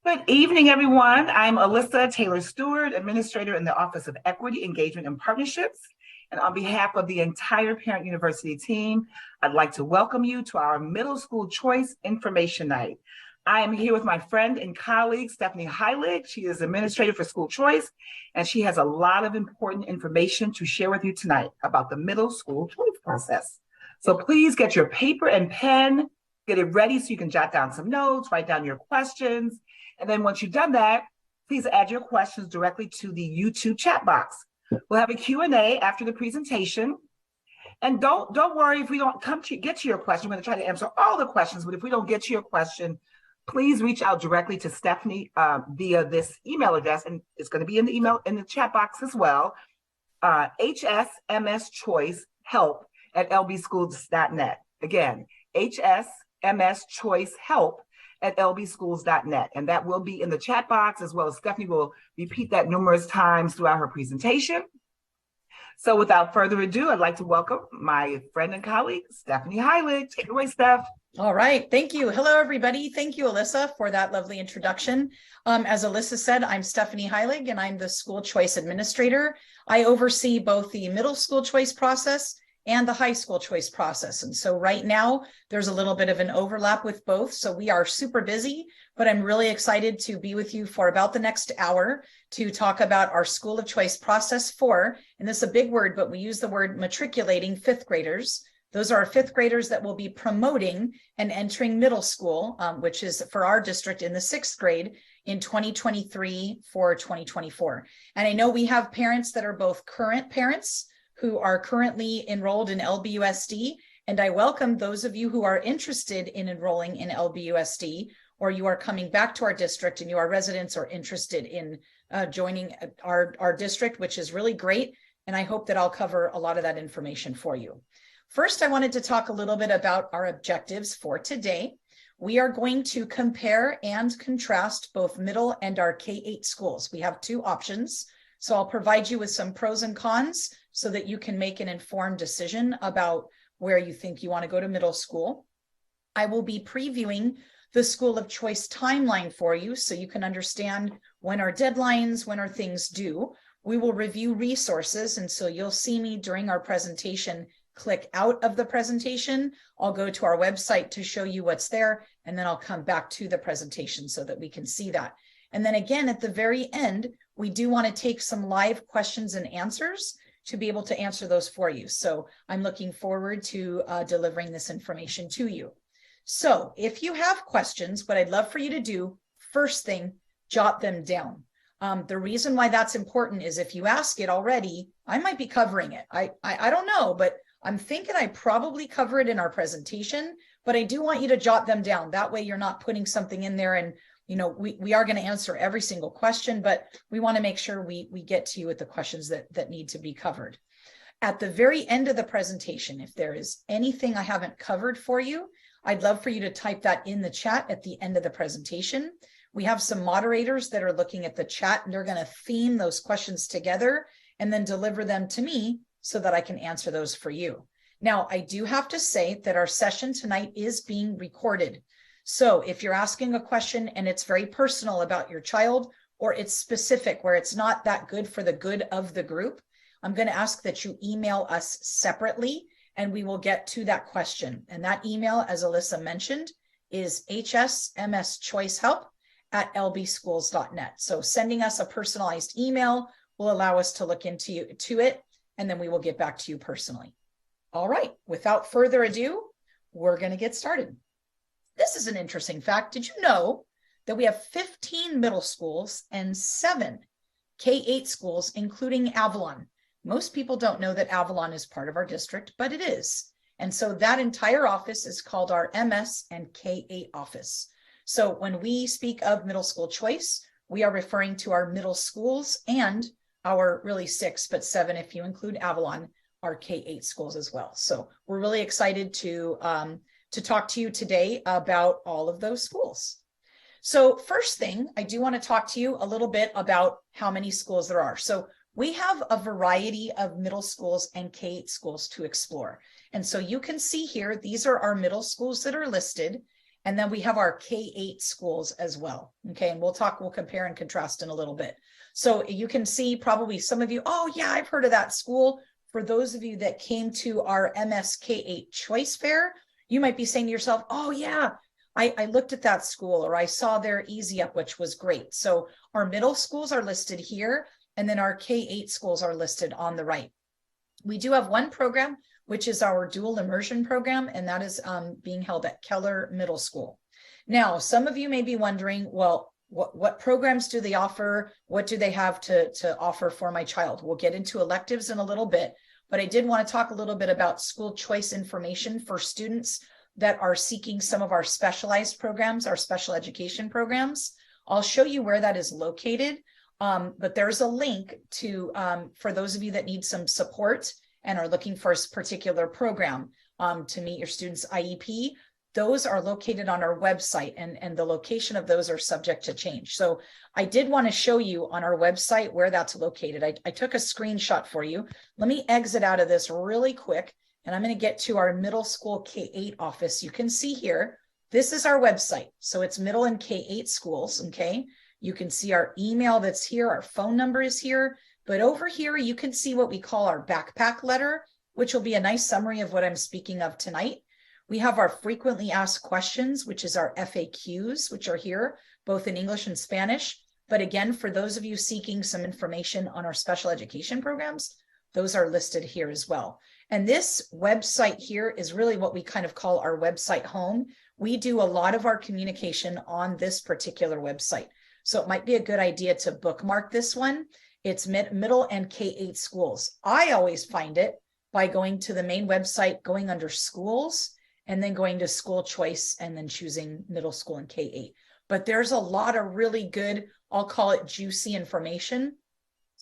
Good evening, everyone. I'm Alyssa Taylor Stewart, Administrator in the Office of Equity, Engagement, and Partnerships. And on behalf of the entire Parent University team, I'd like to welcome you to our Middle School Choice Information Night. I am here with my friend and colleague, Stephanie Heilig. She is Administrator for School Choice, and she has a lot of important information to share with you tonight about the Middle School Choice process. So please get your paper and pen, get it ready so you can jot down some notes, write down your questions. And then once you've done that, please add your questions directly to the YouTube chat box. We'll have a Q&A after the presentation. And don't worry if we don't get to your question. We're going to try to answer all the questions, but if we don't get to your question, please reach out directly to Stephanie via this email address, and it's going to be in the email in the chat box as well, hsmschoicehelp@lbschools.net. Again, hsmschoicehelp@lbschools.net. And that will be in the chat box, as well as Stephanie will repeat that numerous times throughout her presentation. So without further ado, I'd like to welcome my friend and colleague, Stephanie Heilig. Take it away, Steph. All right. Thank you. Hello, everybody. Thank you, Alyssa, for that lovely introduction. As Alyssa said, I'm Stephanie Heilig, and I'm the School Choice Administrator. I oversee both the middle school choice process and the high school choice process. And so right now, there's a little bit of an overlap with both. So we are super busy, but I'm really excited to be with you for about the next hour to talk about our School of Choice process for, and this is a big word, but we use the word matriculating fifth graders. Those are our fifth graders that will be promoting and entering middle school, which is for our district in the sixth grade in 2023 for 2024. And I know we have parents that are both current parents who are currently enrolled in LBUSD, and I welcome those of you who are interested in enrolling in LBUSD, or you are coming back to our district and you are residents or interested in joining our district, which is really great. And I hope that I'll cover a lot of that information for you. First, I wanted to talk a little bit about our objectives for today. We are going to compare and contrast both middle and our K-8 schools. We have two options. So I'll provide you with some pros and cons so that you can make an informed decision about where you think you want to go to middle school. I will be previewing the School of Choice timeline for you so you can understand when are deadlines, when are things due. We will review resources, and so you'll see me during our presentation click out of the presentation. I'll go to our website to show you what's there, and then I'll come back to the presentation so that we can see that. And then again, at the very end, we do want to take some live questions and answers to be able to answer those for you. So I'm looking forward to delivering this information to you. So if you have questions, what I'd love for you to do, first thing, jot them down. The reason why that's important is if you ask it already, I might be covering it. I don't know, but I'm thinking I probably cover it in our presentation, but I do want you to jot them down. That way you're not putting something in there and we are going to answer every single question, but we want to make sure we get to you with the questions that need to be covered. At the very end of the presentation, if there is anything I haven't covered for you, I'd love for you to type that in the chat at the end of the presentation. We have some moderators that are looking at the chat, and they're going to theme those questions together and then deliver them to me so that I can answer those for you. Now, I do have to say that our session tonight is being recorded. So if you're asking a question and it's very personal about your child, or it's specific where it's not that good for the good of the group, I'm going to ask that you email us separately and we will get to that question. And that email, as Alyssa mentioned, is hsmschoicehelp@lbschools.net. So sending us a personalized email will allow us to look into it, and then we will get back to you personally. All right, without further ado, we're going to get started. This is an interesting fact. Did you know that we have 15 middle schools and 7 K-8 schools, including Avalon? Most people don't know that Avalon is part of our district, but it is. And so that entire office is called our MS and K-8 office. So when we speak of middle school choice, we are referring to our middle schools and our really 6, but 7 if you include Avalon, our K-8 schools as well. So we're really excited to talk to you today about all of those schools. So first thing, I do want to talk to you a little bit about how many schools there are. So we have a variety of middle schools and K-8 schools to explore. And so you can see here, these are our middle schools that are listed. And then we have our K-8 schools as well. Okay. And we'll compare and contrast in a little bit. So you can see probably some of you, oh yeah, I've heard of that school. For those of you that came to our MSK8 Choice Fair, you might be saying to yourself, oh yeah, I looked at that school, or I saw their Easy Up, which was great. So our middle schools are listed here, and then our K-8 schools are listed on the right. We do have one program, which is our dual immersion program, and that is being held at Keller Middle School. Now, some of you may be wondering, well, what programs do they offer? What do they have to offer for my child? We'll get into electives in a little bit, but I did want to talk a little bit about school choice information for students that are seeking some of our specialized programs, our special education programs. I'll show you where that is located, but there's a link to for those of you that need some support and are looking for a particular program to meet your student's IEP. Those are located on our website, and the location of those are subject to change. So I did want to show you on our website where that's located. I took a screenshot for you. Let me exit out of this really quick, and I'm going to get to our middle school K-8 office. You can see here, this is our website. So it's middle and K-8 schools, okay? You can see our email that's here. Our phone number is here. But over here, you can see what we call our backpack letter, which will be a nice summary of what I'm speaking of tonight. We have our frequently asked questions, which is our FAQs, which are here, both in English and Spanish. But again, for those of you seeking some information on our special education programs, those are listed here as well. And this website here is really what we kind of call our website home. We do a lot of our communication on this particular website. So it might be a good idea to bookmark this one. It's middle and K-8 schools. I always find it by going to the main website, going under schools, and then going to school choice, and then choosing middle school and K-8. But there's a lot of really good, I'll call it juicy information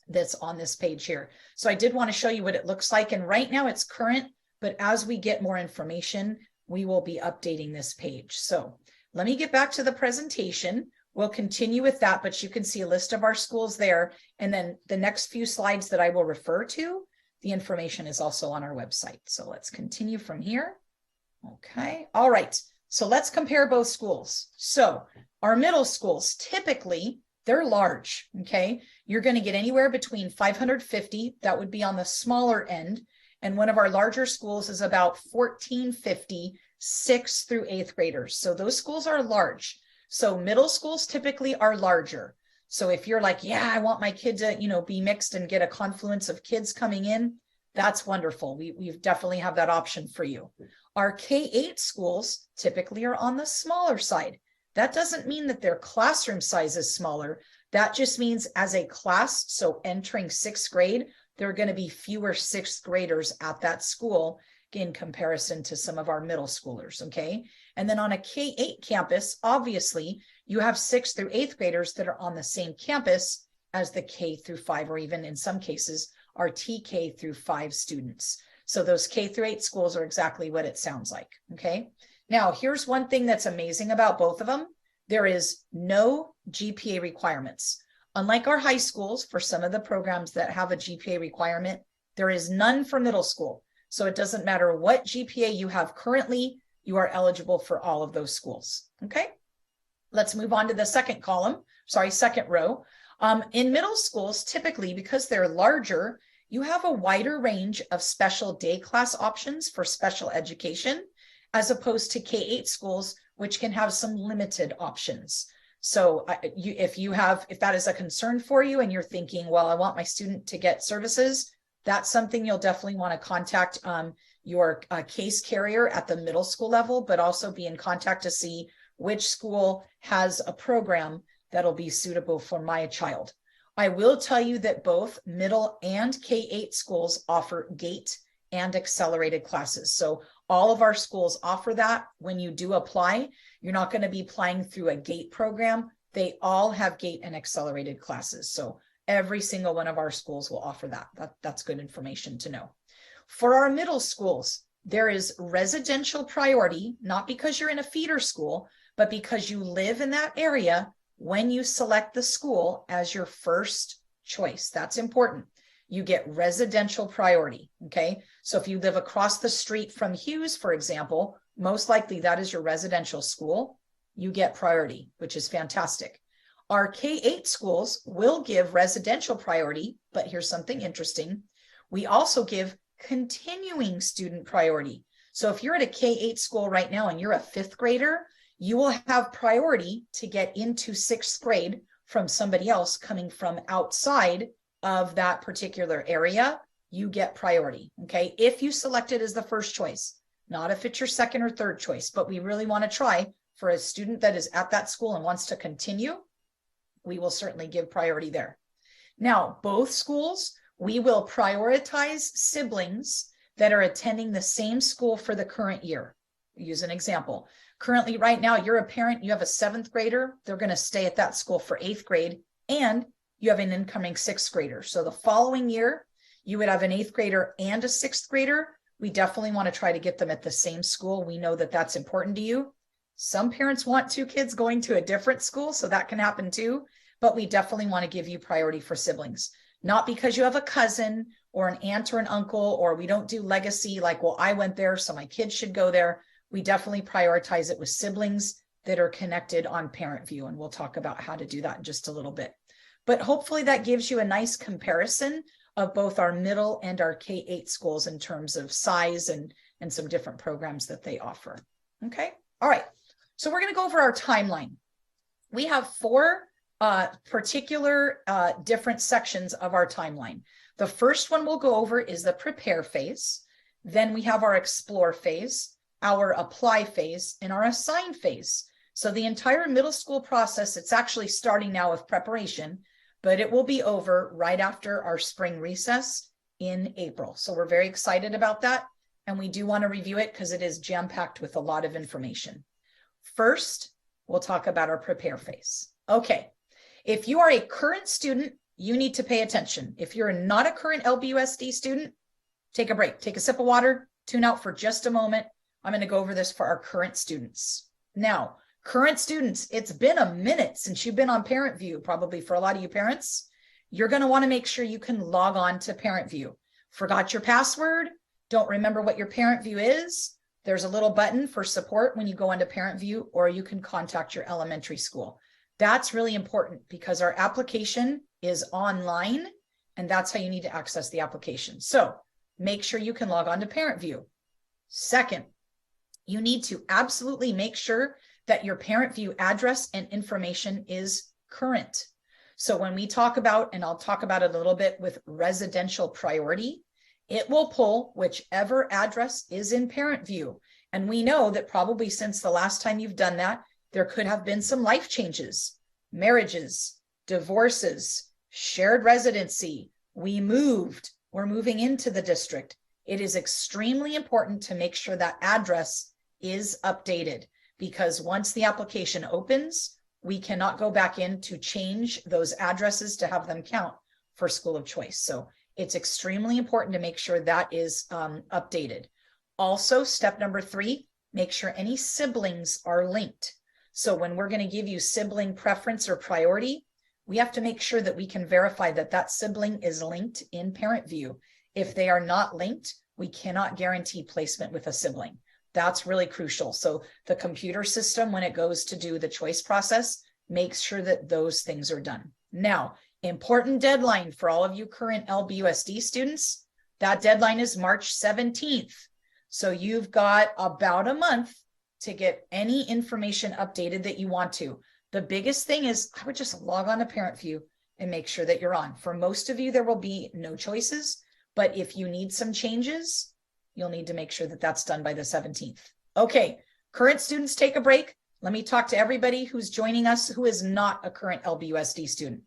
that's on this page here. So I did want to show you what it looks like. And right now it's current, but as we get more information, we will be updating this page. So let me get back to the presentation. We'll continue with that, but you can see a list of our schools there. And then the next few slides that I will refer to, the information is also on our website. So let's continue from here. Okay. All right. So let's compare both schools. So our middle schools, typically, they're large. Okay. You're going to get anywhere between 550, that would be on the smaller end. And one of our larger schools is about 1450, 6th through 8th graders. So those schools are large. So middle schools typically are larger. So if you're like, yeah, I want my kid to, be mixed and get a confluence of kids coming in, that's wonderful. We definitely have that option for you. Our K-8 schools typically are on the smaller side. That doesn't mean that their classroom size is smaller. That just means as a class, so entering 6th grade, there are going to be fewer 6th graders at that school in comparison to some of our middle schoolers, okay? And then on a K-8 campus, obviously, you have 6th through 8th graders that are on the same campus as the K through 5, or even in some cases, our TK through 5 students. So those K through 8 schools are exactly what it sounds like, okay? Now, here's one thing that's amazing about both of them. There is no GPA requirements. Unlike our high schools, for some of the programs that have a GPA requirement, there is none for middle school. So it doesn't matter what GPA you have currently, you are eligible for all of those schools, okay? Let's move on to the second row. In middle schools, typically, because they're larger, you have a wider range of special day class options for special education, as opposed to K-8 schools, which can have some limited options. So if that is a concern for you and you're thinking, well, I want my student to get services, that's something you'll definitely want to contact your case carrier at the middle school level, but also be in contact to see which school has a program that'll be suitable for my child. I will tell you that both middle and K-8 schools offer GATE and accelerated classes. So all of our schools offer that. When you do apply, you're not going to be applying through a GATE program. They all have GATE and accelerated classes. So every single one of our schools will offer that. That's good information to know. For our middle schools, there is residential priority, not because you're in a feeder school, but because you live in that area when you select the school as your first choice. That's important. You get residential priority, okay? So if you live across the street from Hughes, for example, most likely that is your residential school, you get priority, which is fantastic. Our K-8 schools will give residential priority, but here's something interesting. We also give continuing student priority. So if you're at a K-8 school right now and you're a 5th grader, you will have priority to get into 6th grade from somebody else coming from outside of that particular area. You get priority, okay? If you select it as the first choice, not if it's your second or third choice, but we really want to try for a student that is at that school and wants to continue, we will certainly give priority there. Now, both schools, we will prioritize siblings that are attending the same school for the current year. Use an example. Currently, right now, you're a parent, you have a 7th grader, they're going to stay at that school for 8th grade, and you have an incoming 6th grader. So the following year, you would have an 8th grader and a 6th grader. We definitely want to try to get them at the same school. We know that that's important to you. Some parents want 2 kids going to a different school, so that can happen too, but we definitely want to give you priority for siblings. Not because you have a cousin or an aunt or an uncle, or we don't do legacy like, well, I went there, so my kids should go there. We definitely prioritize it with siblings that are connected on Parent View, and we'll talk about how to do that in just a little bit. But hopefully that gives you a nice comparison of both our middle and our K-8 schools in terms of size and some different programs that they offer. Okay, all right. So we're going to go over our timeline. We have 4 particular different sections of our timeline. The first one we'll go over is the prepare phase. Then we have our explore phase, our apply phase, and our assign phase. So the entire middle school process, it's actually starting now with preparation, but it will be over right after our spring recess in April. So we're very excited about that. And we do want to review it because it is jam-packed with a lot of information. First, we'll talk about our prepare phase. Okay, if you are a current student, you need to pay attention. If you're not a current LBUSD student, take a break, take a sip of water, tune out for just a moment. I'm going to go over this for our current students. Now, current students, it's been a minute since you've been on Parent View, probably for a lot of you parents. You're going to want to make sure you can log on to Parent View. Forgot your password? Don't remember what your Parent View is? There's a little button for support when you go into Parent View, or you can contact your elementary school. That's really important because our application is online, and that's how you need to access the application. So make sure you can log on to Parent View. Second, you need to absolutely make sure that your Parent View address and information is current. So when we talk about, and I'll talk about it a little bit with residential priority, it will pull whichever address is in Parent View. And we know that probably since the last time you've done that, there could have been some life changes, marriages, divorces, shared residency. We moved, we're moving into the district. It is extremely important to make sure that address is updated, because once the application opens, we cannot go back in to change those addresses to have them count for school of choice. So it's extremely important to make sure that is updated. Also, step number 3, make sure any siblings are linked. So when we're going to give you sibling preference or priority, we have to make sure that we can verify that that sibling is linked in Parent View. If they are not linked, we cannot guarantee placement with a sibling. That's really crucial. So the computer system, when it goes to do the choice process, makes sure that those things are done. Now, important deadline for all of you current LBUSD students, that deadline is March 17th. So you've got about a month to get any information updated that you want to. The biggest thing is I would just log on to Parent View and make sure that you're on. For most of you, there will be no choices, but if you need some changes, you'll need to make sure that that's done by the 17th. Okay, current students, take a break. Let me talk to everybody who's joining us who is not a current LBUSD student.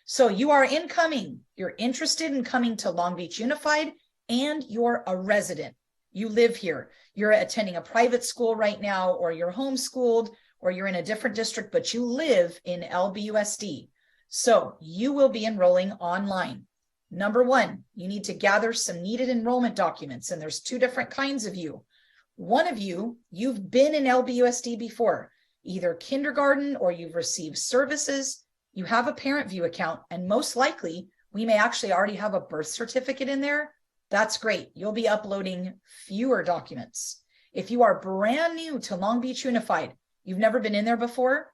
So you are incoming, you're interested in coming to Long Beach Unified, and you're a resident. You live here. You're attending a private school right now, or you're homeschooled, or you're in a different district, but you live in LBUSD. So you will be enrolling online. Number 1, you need to gather some needed enrollment documents, and there's 2 different kinds of you. One of you, you've been in LBUSD before, either kindergarten or you've received services, you have a Parent View account, and most likely we may actually already have a birth certificate in there. That's great. You'll be uploading fewer documents. If you are brand new to Long Beach Unified, you've never been in there before,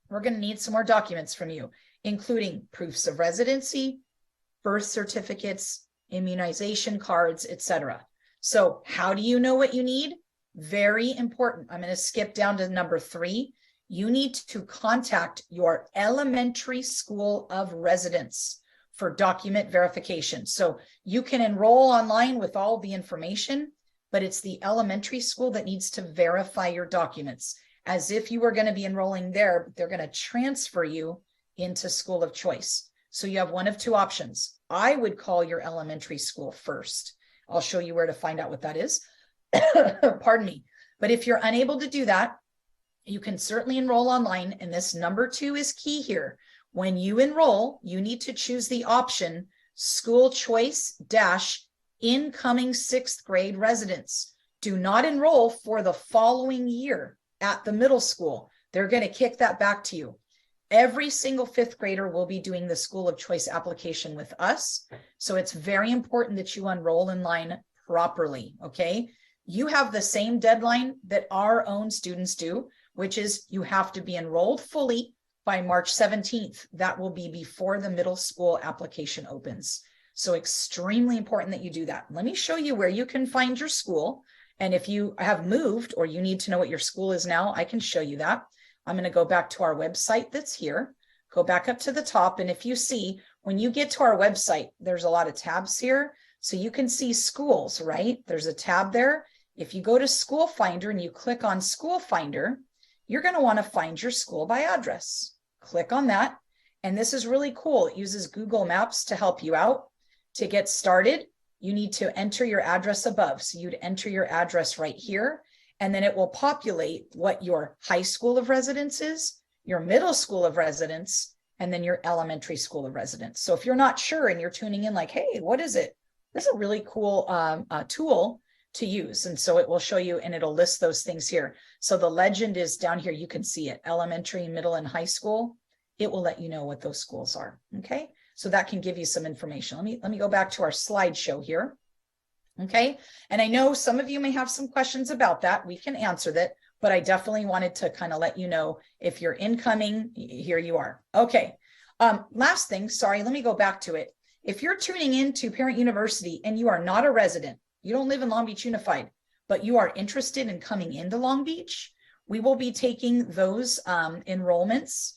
we're going to need some more documents from you, including proofs of residency, birth certificates, immunization cards, etc. So how do you know what you need? Very important. I'm going to skip down to number 3. You need to contact your elementary school of residence for document verification. So you can enroll online with all the information, but it's the elementary school that needs to verify your documents. As if you were going to be enrolling there, they're going to transfer you into school of choice. So you have one of 2 options. I would call your elementary school first. I'll show you where to find out what that is. Pardon me. But if you're unable to do that, you can certainly enroll online. And this number 2 is key here. When you enroll, you need to choose the option school choice dash incoming 6th grade residents. Do not enroll for the following year at the middle school. They're going to kick that back to you. Every single 5th grader will be doing the school of choice application with us. So it's very important that you enroll in line properly. Okay. You have the same deadline that our own students do, which is you have to be enrolled fully by March 17th. That will be before the middle school application opens. So extremely important that you do that. Let me show you where you can find your school. And if you have moved or you need to know what your school is now, I can show you that. I'm going to go back to our website that's here, go back up to the top. And if you see, when you get to our website, there's a lot of tabs here. So you can see schools, right? There's a tab there. If you go to School Finder and you click on School Finder, you're going to want to find your school by address. Click on that. And this is really cool. It uses Google Maps to help you out. To get started, you need to enter your address above. So you'd enter your address right here. And then it will populate what your high school of residence is, your middle school of residence, and then your elementary school of residence. So if you're not sure and you're tuning in like, hey, what is it? This is a really cool tool to use. And so it will show you and it'll list those things here. So the legend is down here. You can see it, elementary, middle, and high school. It will let you know what those schools are. Okay. So that can give you some information. Let me go back to our slideshow here. Okay. And I know some of you may have some questions about that. We can answer that, but I definitely wanted to kind of let you know if you're incoming, here you are. Okay. Last thing, sorry, let me go back to it. If you're tuning in to Parent University and you are not a resident, you don't live in Long Beach Unified, but you are interested in coming into Long Beach, we will be taking those enrollments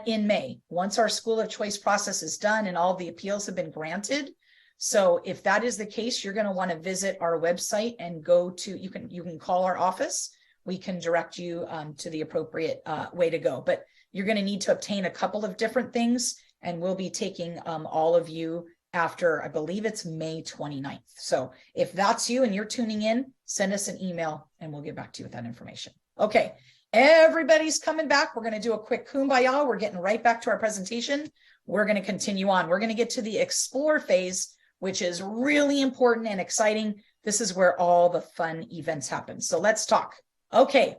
in May, once our school of choice process is done and all the appeals have been granted. So if that is the case, you're going to want to visit our website and go to, you can call our office. We can direct you to the appropriate way to go, but you're going to need to obtain a couple of different things, and we'll be taking all of you after, I believe it's May 29th. So if that's you and you're tuning in, send us an email and we'll get back to you with that information. Okay. Everybody's coming back. We're going to do a quick kumbaya. We're getting right back to our presentation. We're going to continue on. We're going to get to the explore phase, which is really important and exciting. This is where all the fun events happen. So let's talk. Okay.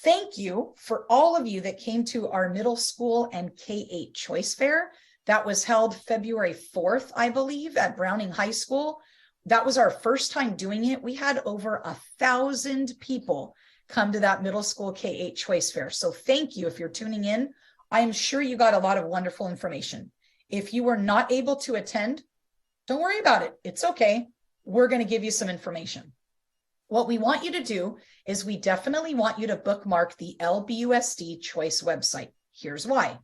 Thank you for all of you that came to our middle school and K-8 choice fair. That was held February 4th, I believe, at Browning High School. That was our first time doing it. We had over 1,000 people come to that middle school K-8 choice fair. So thank you if you're tuning in. I am sure you got a lot of wonderful information. If you were not able to attend, don't worry about it. It's okay. We're going to give you some information. What we want you to do is we definitely want you to bookmark the LBUSD choice website. Here's why.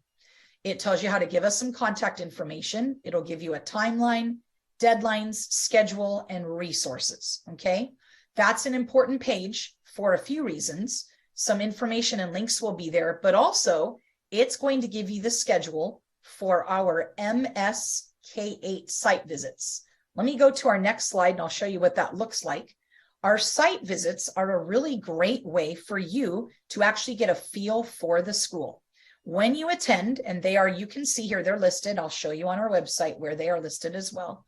It tells you how to give us some contact information. It'll give you a timeline, deadlines, schedule, and resources. Okay. That's an important page for a few reasons. Some information and links will be there, but also it's going to give you the schedule for our MSK8 site visits. Let me go to our next slide and I'll show you what that looks like. Our site visits are a really great way for you to actually get a feel for the school. When you attend, and they are, you can see here, they're listed. I'll show you on our website where they are listed as well.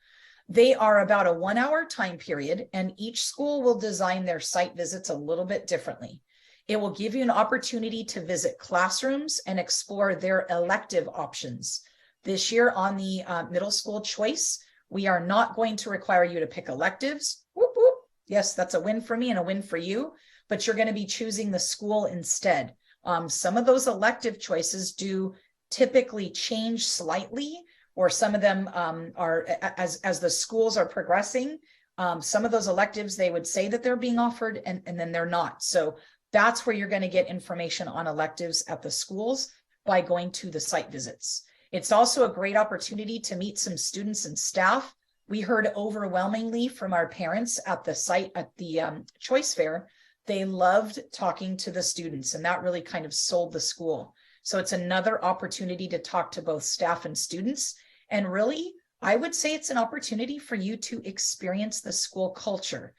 They are about a 1-hour time period, and each school will design their site visits a little bit differently. It will give you an opportunity to visit classrooms and explore their elective options. This year on the middle school choice, we are not going to require you to pick electives. Whoop, whoop. Yes, that's a win for me and a win for you, but you're going to be choosing the school instead. Some of those elective choices do typically change slightly, or some of them are as the schools are progressing. Some of those electives, they would say that they're being offered and then they're not. So that's where you're going to get information on electives at the schools by going to the site visits. It's also a great opportunity to meet some students and staff. We heard overwhelmingly from our parents at the site at the choice fair. They loved talking to the students, and that really kind of sold the school. So it's another opportunity to talk to both staff and students. And really, I would say it's an opportunity for you to experience the school culture.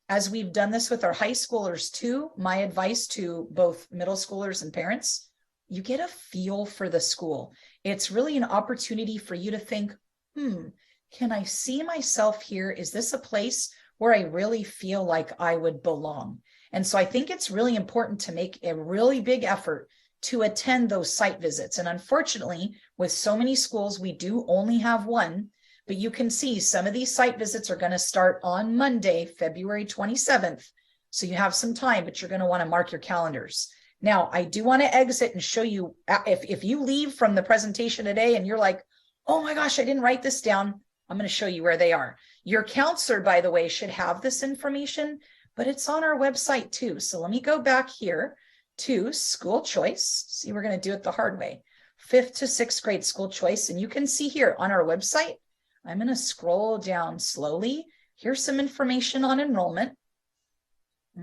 As we've done this with our high schoolers too, my advice to both middle schoolers and parents, you get a feel for the school. It's really an opportunity for you to think, can I see myself here? Is this a place where I really feel like I would belong? And so I think it's really important to make a really big effort to attend those site visits. And unfortunately, with so many schools, we do only have one, but you can see some of these site visits are going to start on Monday, February 27th. So you have some time, but you're going to want to mark your calendars. Now, I do want to exit and show you, if you leave from the presentation today and you're like, oh my gosh, I didn't write this down, I'm going to show you where they are. Your counselor, by the way, should have this information, but it's on our website too. So let me go back here to school choice. See, we're going to do it the hard way. 5th to 6th grade school choice. And you can see here on our website, I'm going to scroll down slowly. Here's some information on enrollment.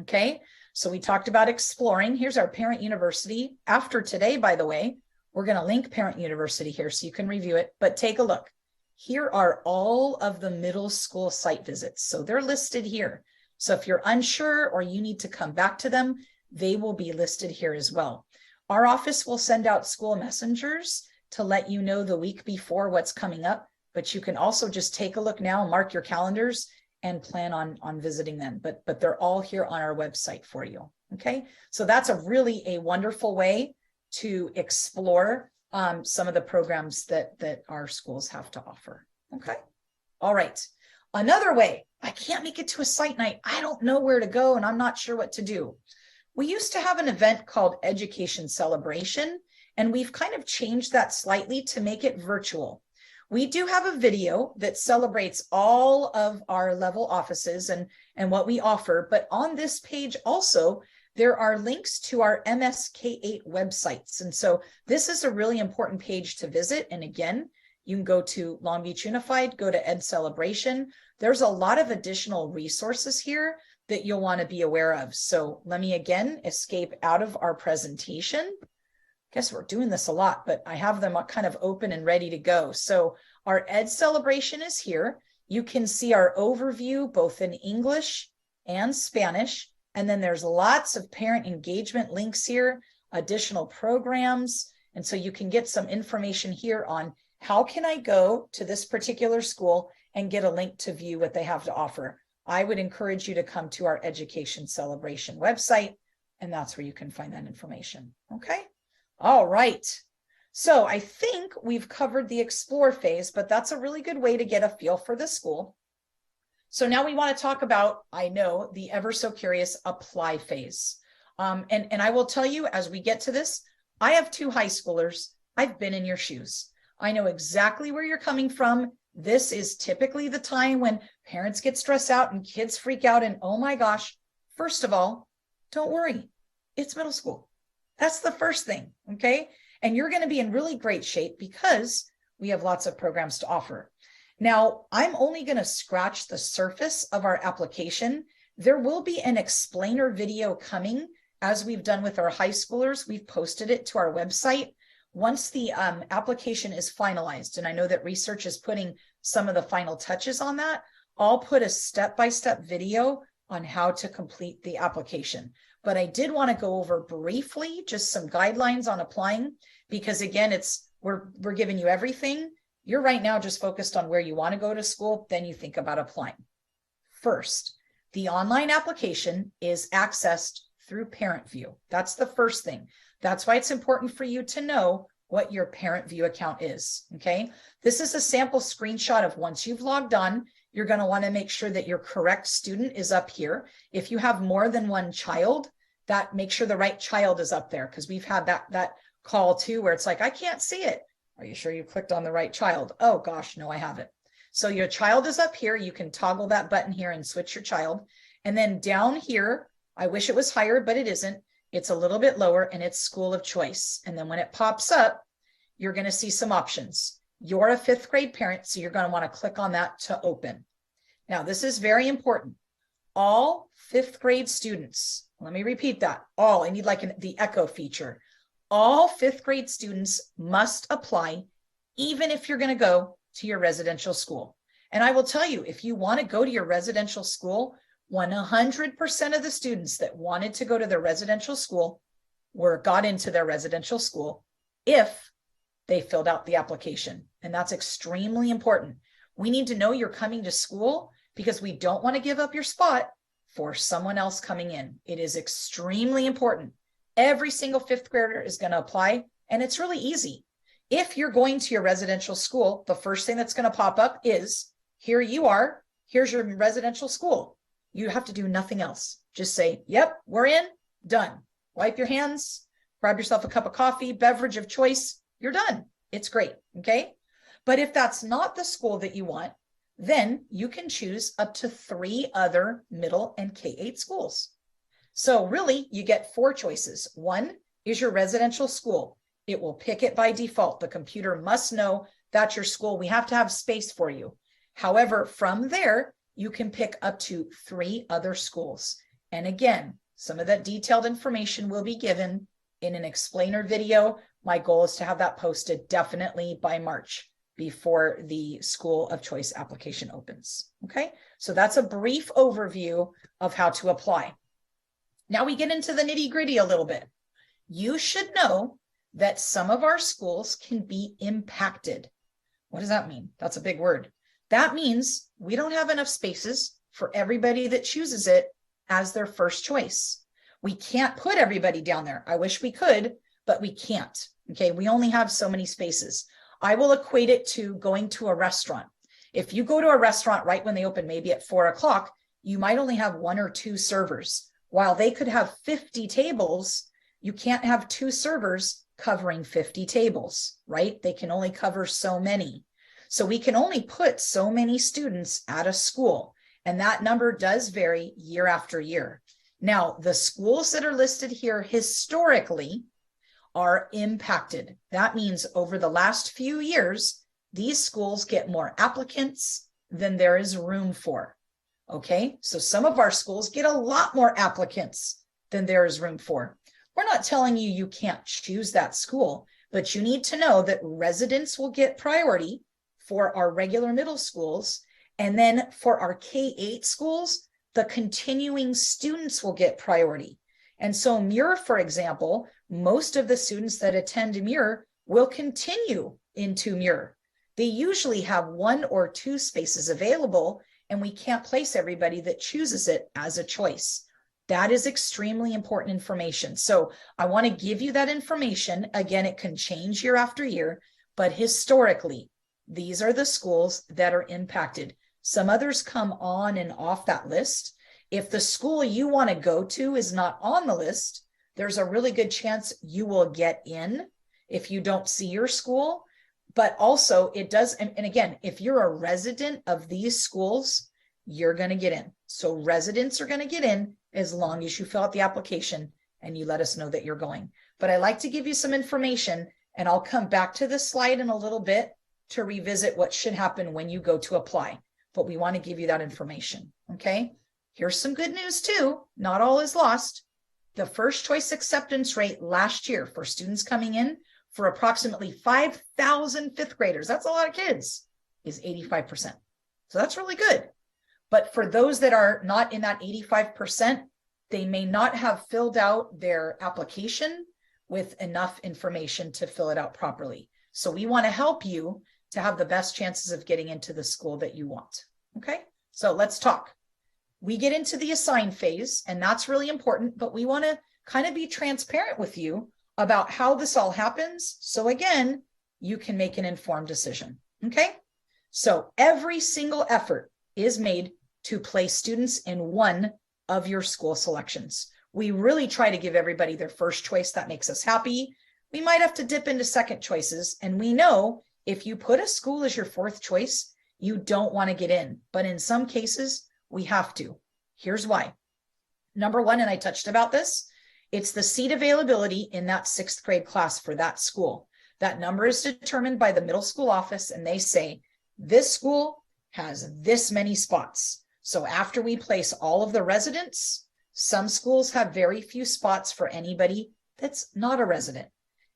Okay, so we talked about exploring. Here's our parent university. After today, by the way, we're going to link parent university here so you can review it, but take a look. Here are all of the middle school site visits. So they're listed here. So if you're unsure or you need to come back to them, they will be listed here as well. Our office will send out school messengers to let you know the week before what's coming up, but you can also just take a look now, mark your calendars, and plan on visiting them. But they're all here on our website for you. Okay, so that's a wonderful way to explore some of the programs that our schools have to offer. Okay, all right. Another way, I can't make it to a site night. I don't know where to go and I'm not sure what to do. We used to have an event called Education Celebration, and we've kind of changed that slightly to make it virtual. We do have a video that celebrates all of our level offices and what we offer, but on this page also, there are links to our MSK8 websites. And so this is a really important page to visit. And again, you can go to Long Beach Unified, go to Ed Celebration. There's a lot of additional resources here that you'll want to be aware of. So let me again escape out of our presentation. Guess we're doing this a lot, but I have them kind of open and ready to go. So our Ed Celebration is here. You can see our overview both in English and Spanish. And then there's lots of parent engagement links here, additional programs. And so you can get some information here on how can I go to this particular school and get a link to view what they have to offer. I would encourage you to come to our Education Celebration website, and that's where you can find that information. Okay. All right. So I think we've covered the explore phase, but that's a really good way to get a feel for the school. So now we want to talk about, I know, the ever so curious apply phase. And I will tell you, as we get to this, I have 2 high schoolers. I've been in your shoes. I know exactly where you're coming from. This is typically the time when parents get stressed out and kids freak out and, oh my gosh, first of all, don't worry. It's middle school. That's the first thing, okay? And you're going to be in really great shape because we have lots of programs to offer. Now, I'm only going to scratch the surface of our application. There will be an explainer video coming, as we've done with our high schoolers. We've posted it to our website. Once the application is finalized, and I know that research is putting some of the final touches on that, I'll put a step-by-step video on how to complete the application. But I did want to go over briefly just some guidelines on applying, because again, we're giving you everything. You're right now just focused on where you want to go to school, then you think about applying. First, the online application is accessed through Parent View. That's the first thing. That's why it's important for you to know what your Parent View account is, okay? This is a sample screenshot of once you've logged on. You're going to want to make sure that your correct student is up here. If you have more than one child, that make sure the right child is up there, because we've had that call too where it's like, I can't see it. Are you sure you clicked on the right child? Oh gosh, no, I haven't. So your child is up here. You can toggle that button here and switch your child. And then down here, I wish it was higher, but it isn't. It's a little bit lower and it's school of choice. And then when it pops up, you're going to see some options. You're a 5th grade parent, so you're going to want to click on that to open. Now, this is very important. All 5th grade students, let me repeat that. All, I need like the echo feature. All 5th grade students must apply, even if you're going to go to your residential school. And I will tell you, if you want to go to your residential school, 100% of the students that wanted to go to their residential school got into their residential school if they filled out the application. And that's extremely important. We need to know you're coming to school because we don't want to give up your spot for someone else coming in. It is extremely important. Every single 5th grader is going to apply, and it's really easy. If you're going to your residential school, the first thing that's going to pop up is, here you are, here's your residential school. You have to do nothing else. Just say, yep, we're in, done. Wipe your hands, grab yourself a cup of coffee, beverage of choice, you're done. It's great, okay? But if that's not the school that you want, then you can choose up to 3 other middle and K-8 schools. So really, you get 4 choices. 1 is your residential school. It will pick it by default. The computer must know that's your school. We have to have space for you. However, from there, you can pick up to 3 other schools. And again, some of that detailed information will be given in an explainer video. My goal is to have that posted definitely by March, before the school of choice application opens. Okay, so that's a brief overview of how to apply. Now we get into the nitty-gritty a little bit. You should know that some of our schools can be impacted. What does that mean? That's a big word. That means we don't have enough spaces for everybody that chooses it as their first choice. We can't put everybody down there. I wish we could, but we can't. Okay, we only have so many spaces. I will equate it to going to a restaurant. If you go to a restaurant right when they open, maybe at 4 o'clock, you might only have 1 or 2 servers. While they could have 50 tables, you can't have 2 servers covering 50 tables, right? They can only cover so many. So we can only put so many students at a school, and that number does vary year after year. Now, the schools that are listed here historically are impacted. That means over the last few years, these schools get more applicants than there is room for. Okay, so some of our schools get a lot more applicants than there is room for. We're not telling you you can't choose that school, but you need to know that residents will get priority for our regular middle schools. And then for our K-8 schools, the continuing students will get priority. And so Muir, for example, most of the students that attend Muir will continue into Muir. They usually have 1 or 2 spaces available, and we can't place everybody that chooses it as a choice. That is extremely important information. So I want to give you that information. Again, it can change year after year, but historically, these are the schools that are impacted. Some others come on and off that list. If the school you want to go to is not on the list, there's a really good chance you will get in if you don't see your school. But also it does, and again, if you're a resident of these schools, you're going to get in. So residents are going to get in as long as you fill out the application and you let us know that you're going. But I like to give you some information, and I'll come back to this slide in a little bit to revisit what should happen when you go to apply. But we want to give you that information, okay? Here's some good news too. Not all is lost. The first choice acceptance rate last year for students coming in for approximately 5,000 5th graders, that's a lot of kids, is 85%. So that's really good. But for those that are not in that 85%, they may not have filled out their application with enough information to fill it out properly. So we want to help you to have the best chances of getting into the school that you want. Okay, so let's talk. We get into the assign phase, and that's really important, but we want to kind of be transparent with you about how this all happens. So again, you can make an informed decision. Okay, so every single effort is made to place students in one of your school selections. We really try to give everybody their first choice. That makes us happy. We might have to dip into second choices. And we know if you put a school as your fourth choice, you don't want to get in. But in some cases, we have to. Here's why. Number one, and I touched about this, it's the seat availability in that sixth grade class for that school. That number is determined by the middle school office, and they say, this school has this many spots. So after we place all of the residents, some schools have very few spots for anybody that's not a resident.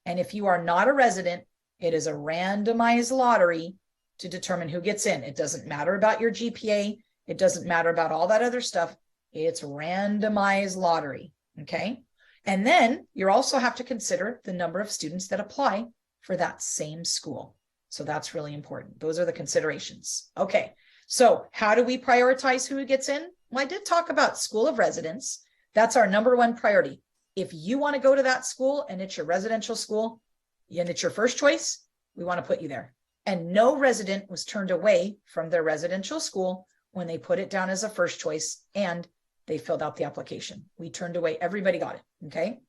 And if you are not a resident, it is a randomized lottery to determine who gets in. It doesn't matter about your GPA. It doesn't matter about all that other stuff. It's randomized lottery, okay? And then you also have to consider the number of students that apply for that same school. So that's really important. Those are the considerations. Okay, so how do we prioritize who gets in? Well, I did talk about school of residence. That's our number one priority. If you want to go to that school and it's your residential school and it's your first choice, we want to put you there. And no resident was turned away from their residential school when they put it down as a first choice and they filled out the application. We turned away, everybody got it, okay?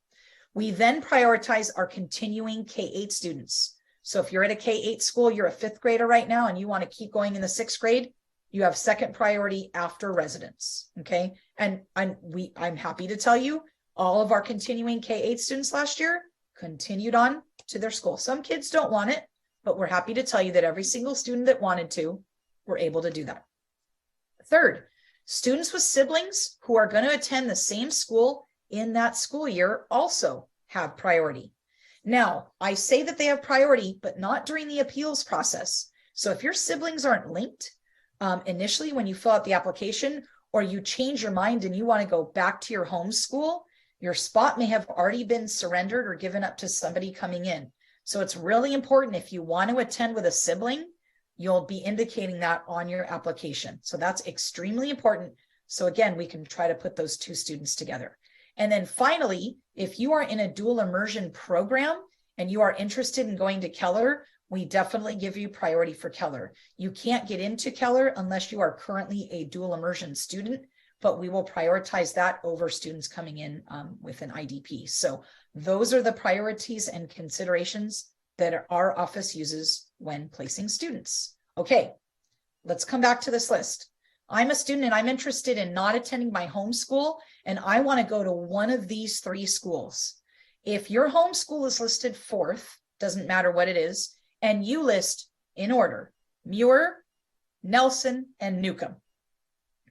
We then prioritize our continuing K-8 students. So if you're at a K-8 school, you're a fifth grader right now, and you want to keep going in the sixth grade, you have second priority after residents, okay? And I'm happy to tell you, all of our continuing K-8 students last year continued on to their school. Some kids don't want it, but we're happy to tell you that every single student that wanted to were able to do that. Third, students with siblings who are going to attend the same school in that school year also have priority. Now, I say that they have priority, but not during the appeals process. So if your siblings aren't linked initially when you fill out the application, or you change your mind and you want to go back to your home school, your spot may have already been surrendered or given up to somebody coming in. So it's really important, if you want to attend with a sibling, you'll be indicating that on your application. So that's extremely important. So again, we can try to put those two students together. And then finally, if you are in a dual immersion program and you are interested in going to Keller, we definitely give you priority for Keller. You can't get into Keller unless you are currently a dual immersion student, but we will prioritize that over students coming in with an IDP. So those are the priorities and considerations that our office uses when placing students. Okay, let's come back to this list. I'm a student and I'm interested in not attending my home school, and I want to go to one of these three schools. If your home school is listed fourth, doesn't matter what it is, and you list in order, Muir, Nelson, and Newcomb,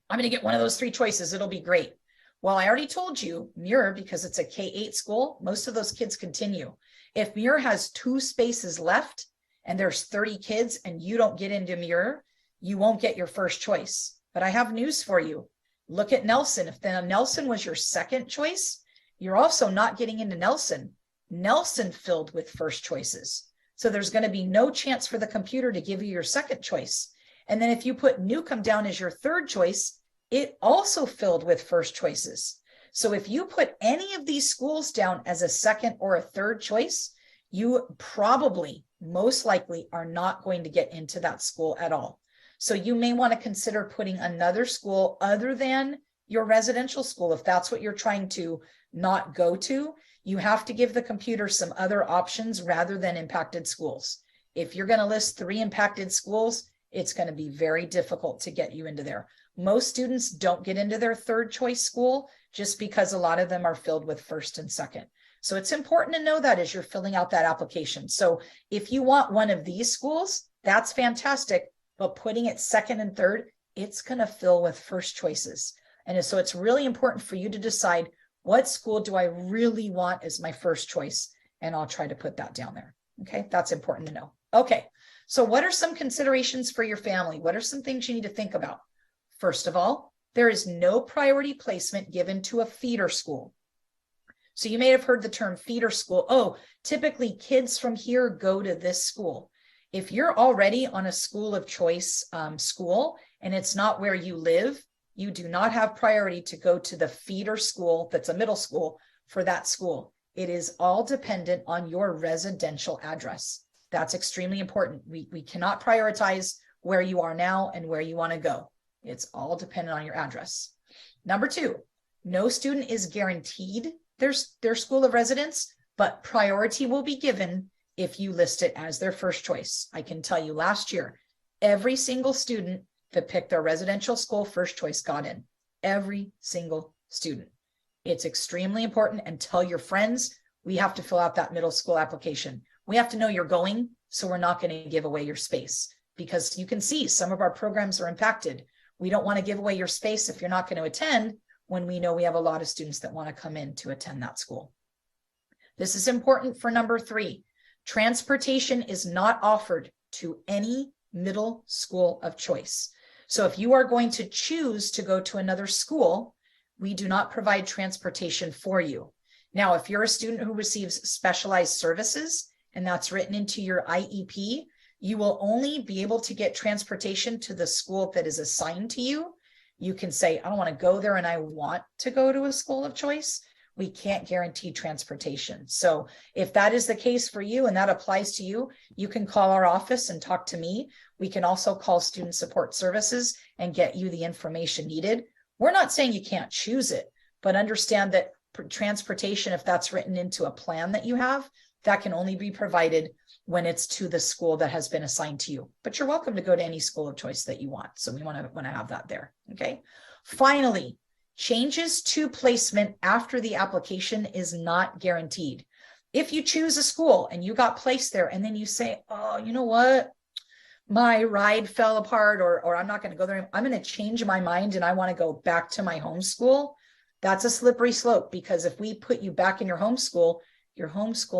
I'm going to get one of those three choices. It'll be great. Well, I already told you Muir, because it's a K-8 school, most of those kids continue. If Muir has 2 spaces left and there's 30 kids and you don't get into Muir, you won't get your first choice. But I have news for you. Look at Nelson. If then Nelson was your second choice, you're also not getting into Nelson. Nelson filled with first choices. So there's going to be no chance for the computer to give you your second choice. And then if you put Newcomb down as your third choice, it also filled with first choices. So if you put any of these schools down as a second or a third choice, you probably, most likely, are not going to get into that school at all. So you may want to consider putting another school other than your residential school. If that's what you're trying to not go to, you have to give the computer some other options rather than impacted schools. If you're going to list 3 impacted schools, it's going to be very difficult to get you into there. Most students don't get into their third choice school just because a lot of them are filled with first and second. So it's important to know that as you're filling out that application. So if you want one of these schools, that's fantastic, but putting it second and third, it's going to fill with first choices. And so it's really important for you to decide, what school do I really want as my first choice? And I'll try to put that down there. Okay, that's important to know. Okay, so what are some considerations for your family? What are some things you need to think about? First of all, there is no priority placement given to a feeder school. So you may have heard the term feeder school. Oh, typically kids from here go to this school. If you're already on a school of choice school and it's not where you live, you do not have priority to go to the feeder school that's a middle school for that school. It is all dependent on your residential address. That's extremely important. We cannot prioritize where you are now and where you want to go. It's all dependent on your address. Number 2, no student is guaranteed their school of residence, but priority will be given if you list it as their first choice. I can tell you last year, every single student that picked their residential school first choice got in. Every single student. It's extremely important, and tell your friends, we have to fill out that middle school application. We have to know you're going, so we're not going to give away your space, because you can see some of our programs are impacted. We don't want to give away your space if you're not going to attend, when we know we have a lot of students that want to come in to attend that school. This is important for number 3. Transportation is not offered to any middle school of choice. So if you are going to choose to go to another school, we do not provide transportation for you. Now, if you're a student who receives specialized services, and that's written into your IEP, you will only be able to get transportation to the school that is assigned to you. You can say, I don't want to go there and I want to go to a school of choice. We can't guarantee transportation. So if that is the case for you and that applies to you, you can call our office and talk to me. We can also call Student Support Services and get you the information needed. We're not saying you can't choose it, but understand that transportation, if that's written into a plan that you have, that can only be provided when it's to the school that has been assigned to you. But you're welcome to go to any school of choice that you want. So we want to have that there. Okay. Finally, changes to placement after the application is not guaranteed. If you choose a school and you got placed there and then you say, oh, you know what? My ride fell apart, or I'm not going to go there. I'm going to change my mind and I want to go back to my home school. That's a slippery slope, because if we put you back in your home school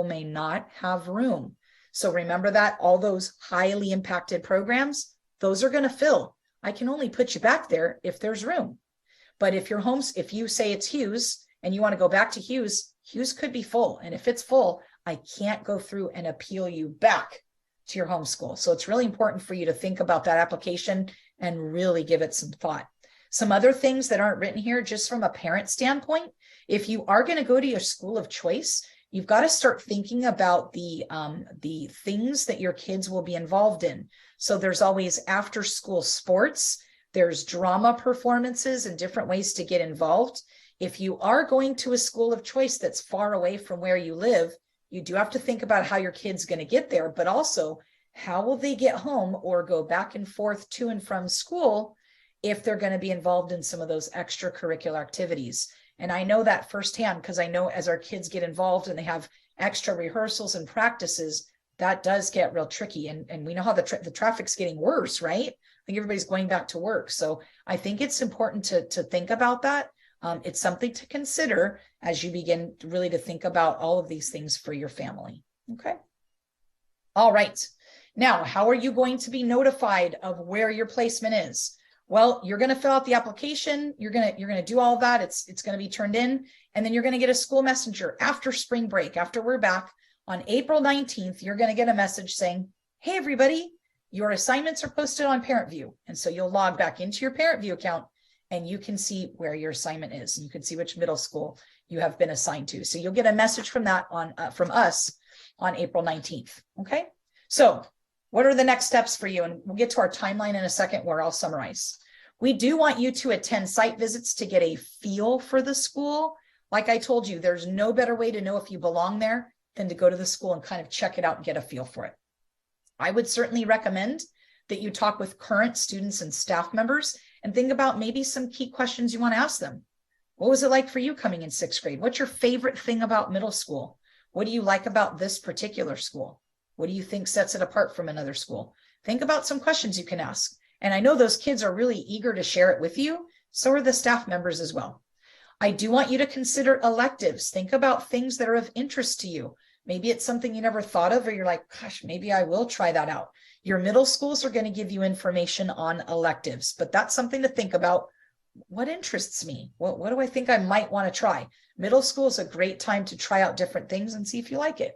may not have room. So remember that all those highly impacted programs, those are going to fill. I can only put you back there if there's room. But if if you say it's Hughes and you want to go back to Hughes could be full. And if it's full, I can't go through and appeal you back to your home school. So it's really important for you to think about that application and really give it some thought. Some other things that aren't written here, just from a parent standpoint, if you are going to go to your school of choice, you've got to start thinking about the things that your kids will be involved in. So there's always after school sports, there's drama performances and different ways to get involved. If you are going to a school of choice that's far away from where you live, you do have to think about how your kid's going to get there, but also how will they get home or go back and forth to and from school if they're going to be involved in some of those extracurricular activities. And I know that firsthand, because I know as our kids get involved and they have extra rehearsals and practices, that does get real tricky. And we know how the traffic's getting worse, right? I think everybody's going back to work. So I think it's important to think about that. It's something to consider as you begin really to think about all of these things for your family. Okay. All right. Now, how are you going to be notified of where your placement is? Well, you're going to fill out the application. You're going to do all of that. It's going to be turned in, and then you're going to get a school messenger after spring break. After we're back on April 19th, you're going to get a message saying, hey, everybody, your assignments are posted on Parent View. And so you'll log back into your Parent View account and you can see where your assignment is. And you can see which middle school you have been assigned to. So you'll get a message from that from us on April 19th. Okay. So what are the next steps for you? And we'll get to our timeline in a second where I'll summarize. We do want you to attend site visits to get a feel for the school. Like I told you, there's no better way to know if you belong there than to go to the school and kind of check it out and get a feel for it. I would certainly recommend that you talk with current students and staff members and think about maybe some key questions you want to ask them. What was it like for you coming in 6th grade? What's your favorite thing about middle school? What do you like about this particular school? What do you think sets it apart from another school? Think about some questions you can ask. And I know those kids are really eager to share it with you. So are the staff members as well. I do want you to consider electives. Think about things that are of interest to you. Maybe it's something you never thought of, or you're like, gosh, maybe I will try that out. Your middle schools are going to give you information on electives, but that's something to think about. What interests me? What do I think I might want to try? Middle school is a great time to try out different things and see if you like it.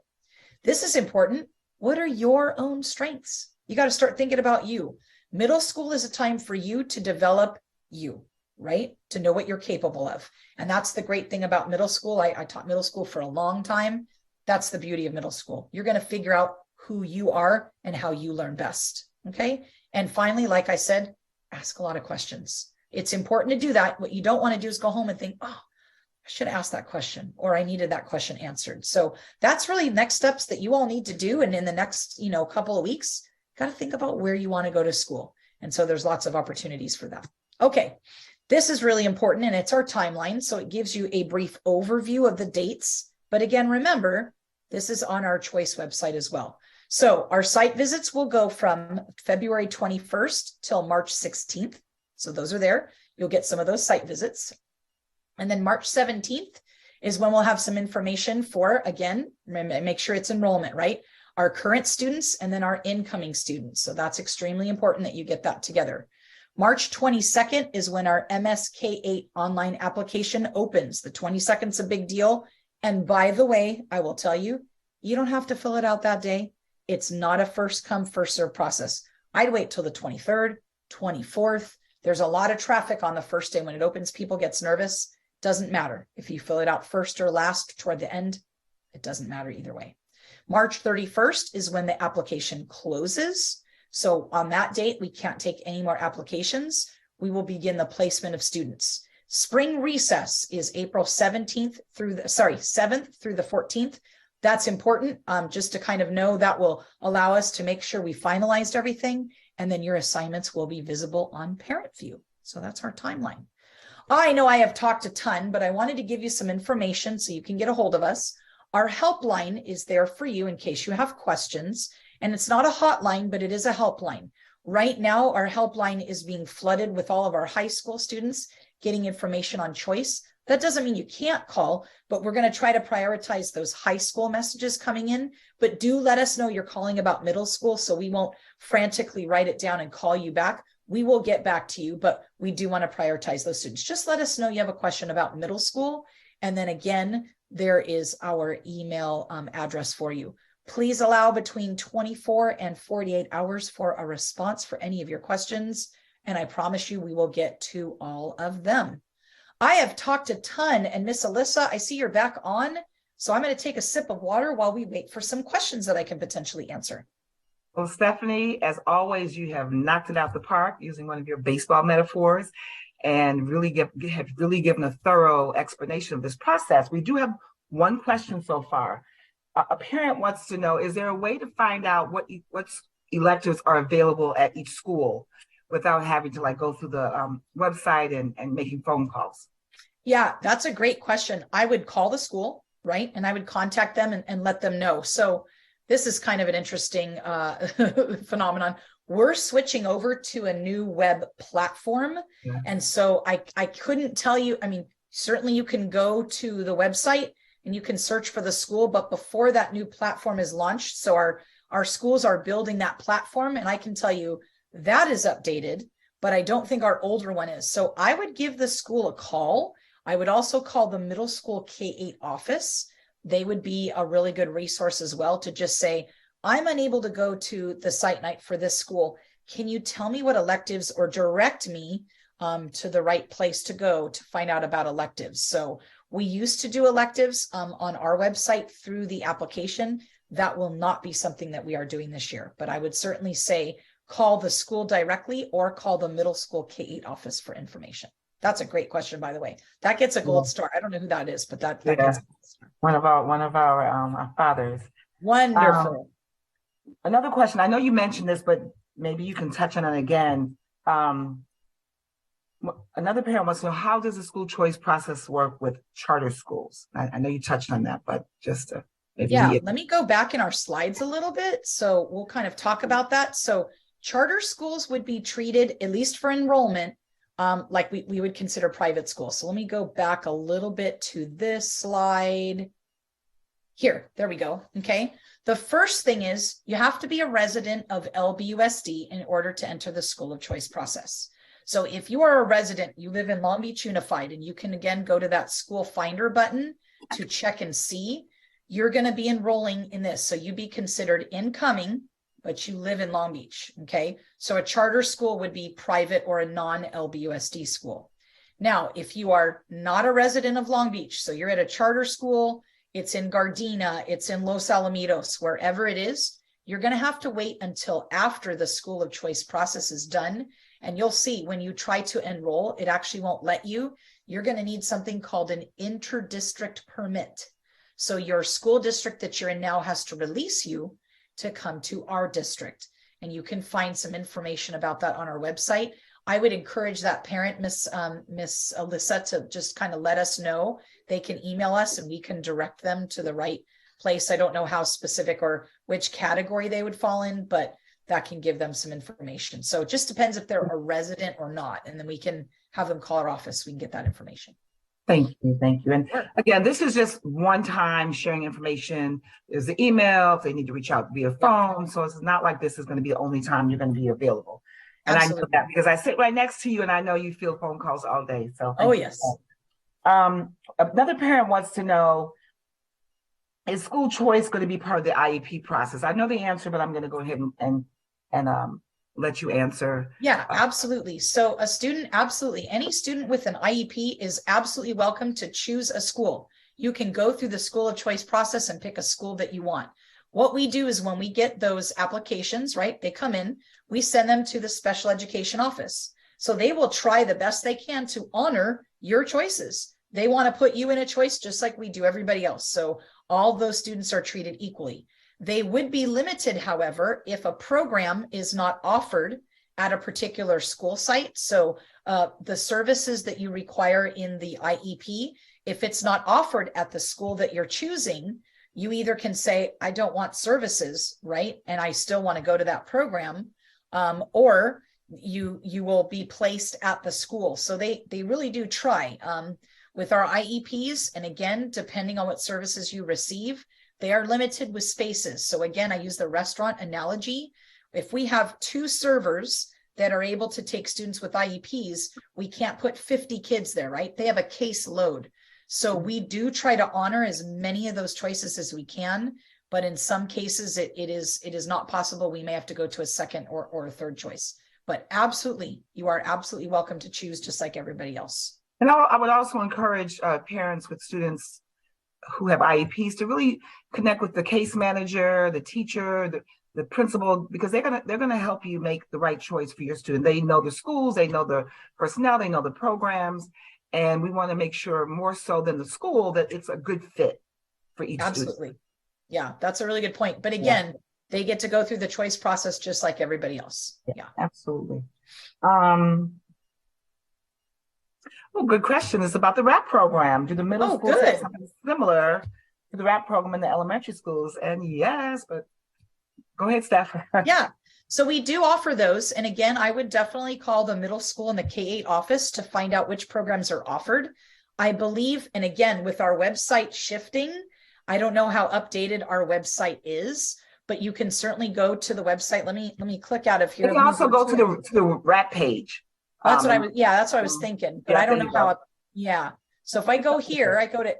This is important. What are your own strengths? You got to start thinking about you. Middle school is a time for you to develop you, right? To know what you're capable of. And that's the great thing about middle school. I taught middle school for a long time. That's the beauty of middle school. You're going to figure out who you are and how you learn best. Okay. And finally, like I said, ask a lot of questions. It's important to do that. What you don't want to do is go home and think, oh, I should ask that question, or I needed that question answered. So that's really next steps that you all need to do. And in the next, couple of weeks, got to think about where you want to go to school. And so there's lots of opportunities for that. Okay. This is really important, and it's our timeline. So it gives you a brief overview of the dates. But again, remember, this is on our Choice website as well. So our site visits will go from February 21st till March 16th. So those are there. You'll get some of those site visits. And then March 17th is when we'll have some information for, again, make sure it's enrollment, right? Our current students and then our incoming students. So that's extremely important that you get that together. March 22nd is when our MSK8 online application opens. The 22nd is a big deal. And by the way, I will tell you, you don't have to fill it out that day. It's not a first come, first serve process. I'd wait till the 23rd, 24th. There's a lot of traffic on the first day when it opens. People gets nervous. Doesn't matter if you fill it out first or last toward the end. It doesn't matter either way. March 31st is when the application closes. So on that date, we can't take any more applications. We will begin the placement of students. Spring recess is April 7th through the 14th. That's important, just to kind of know that will allow us to make sure we finalized everything, and then your assignments will be visible on Parent View. So that's our timeline. I know I have talked a ton, but I wanted to give you some information so you can get a hold of us. Our helpline is there for you in case you have questions. And it's not a hotline, but it is a helpline. Right now, our helpline is being flooded with all of our high school students getting information on choice. That doesn't mean you can't call, but we're going to try to prioritize those high school messages coming in. But do let us know you're calling about middle school, so we won't frantically write it down and call you back. We will get back to you, but we do want to prioritize those students. Just let us know you have a question about middle school. And then again, there is our email address for you. Please allow between 24 and 48 hours for a response for any of your questions. And I promise you, we will get to all of them. I have talked a ton, and Miss Alyssa, I see you're back on. So I'm going to take a sip of water while we wait for some questions that I can potentially answer. Well, Stephanie, as always, you have knocked it out the park using one of your baseball metaphors and have really given a thorough explanation of this process. We do have one question so far. A parent wants to know, is there a way to find out what electives are available at each school without having to go through the website and making phone calls? Yeah, that's a great question. I would call the school, right? And I would contact them and let them know. So this is kind of an interesting phenomenon. We're switching over to a new web platform. Yeah. And so I couldn't tell you, certainly you can go to the website and you can search for the school, but before that new platform is launched, so our schools are building that platform, and I can tell you that is updated, but I don't think our older one is. So I would give the school a call. I would also call the middle school K-8 office. They would be a really good resource as well to just say, I'm unable to go to the site night for this school. Can you tell me what electives, or direct me to the right place to go to find out about electives? So we used to do electives on our website through the application. That will not be something that we are doing this year, but I would certainly say call the school directly or call the middle school K-8 office for information. That's a great question, by the way. That gets a gold star. I don't know who that is, but that gets a gold star. One of our fathers. Wonderful. Another question. I know you mentioned this, but maybe you can touch on it again. Another parent wants to know, how does the school choice process work with charter schools? I know you touched on that, but just to let me go back in our slides a little bit. So we'll kind of talk about that. So charter schools would be treated, at least for enrollment, like we would consider private schools. So let me go back a little bit to this slide. Here, there we go. Okay. The first thing is you have to be a resident of LBUSD in order to enter the school of choice process. So if you are a resident, you live in Long Beach Unified, and you can again go to that school finder button to check and see, you're going to be enrolling in this. So you'd be considered incoming, but you live in Long Beach. Okay. So a charter school would be private or a non-LBUSD school. Now, if you are not a resident of Long Beach, so you're at a charter school, it's in Gardena, it's in Los Alamitos, wherever it is, you're going to have to wait until after the school of choice process is done. And you'll see when you try to enroll, it actually won't let you. You're going to need something called an inter-district permit. So your school district that you're in now has to release you to come to our district. And you can find some information about that on our website. I would encourage that parent, Miss Alyssa, to just kind of let us know. They can email us and we can direct them to the right place. I don't know how specific or which category they would fall in, but that can give them some information. So it just depends if they're a resident or not. And then we can have them call our office. We can get that information. Thank you. Thank you. And Sure. again, this is just one time sharing information. There's the email if they need to reach out via phone. So it's not like this is going to be the only time you're going to be available. And Absolutely. I know that because I sit right next to you and I know you field phone calls all day. So oh, yes. Another parent wants to know, is school choice going to be part of the IEP process? I know the answer, but I'm going to go ahead and let you answer. Yeah, absolutely. So a student, absolutely. Any student with an IEP is absolutely welcome to choose a school. You can go through the school of choice process and pick a school that you want. What we do is when we get those applications, right, they come in, we send them to the special education office. So they will try the best they can to honor your choices. They want to put you in a choice just like we do everybody else. So all those students are treated equally. They would be limited, however, if a program is not offered at a particular school site. So the services that you require in the IEP, if it's not offered at the school that you're choosing, you either can say, I don't want services, right? And I still want to go to that program, or you will be placed at the school. So they really do try. With our IEPs, and again, depending on what services you receive, they are limited with spaces. So again, I use the restaurant analogy. If we have 2 servers that are able to take students with IEPs, we can't put 50 kids there, right? They have a case load. So we do try to honor as many of those choices as we can, but in some cases it is not possible. We may have to go to a second or a third choice. But absolutely, you are absolutely welcome to choose just like everybody else. And I would also encourage parents with students who have IEPs to really connect with the case manager, the teacher, the principal, because they're gonna help you make the right choice for your student. They know the schools, they know the personnel, they know the programs, and we want to make sure more so than the school that it's a good fit for each Absolutely. student. Yeah, that's a really good point. But again, they get to go through the choice process just like everybody else. Yeah, absolutely. Well, good question. It's about the RAP program. Do the middle schools have something similar to the RAP program in the elementary schools? And yes, but go ahead, Steph. Yeah. So we do offer those. And again, I would definitely call the middle school and the K-8 office to find out which programs are offered. I believe, and again, with our website shifting, I don't know how updated our website is, but you can certainly go to the website. Let me click out of here. You can also go to the RAP page. That's what that's what I was thinking, but I don't know how. So if I go here, I go to,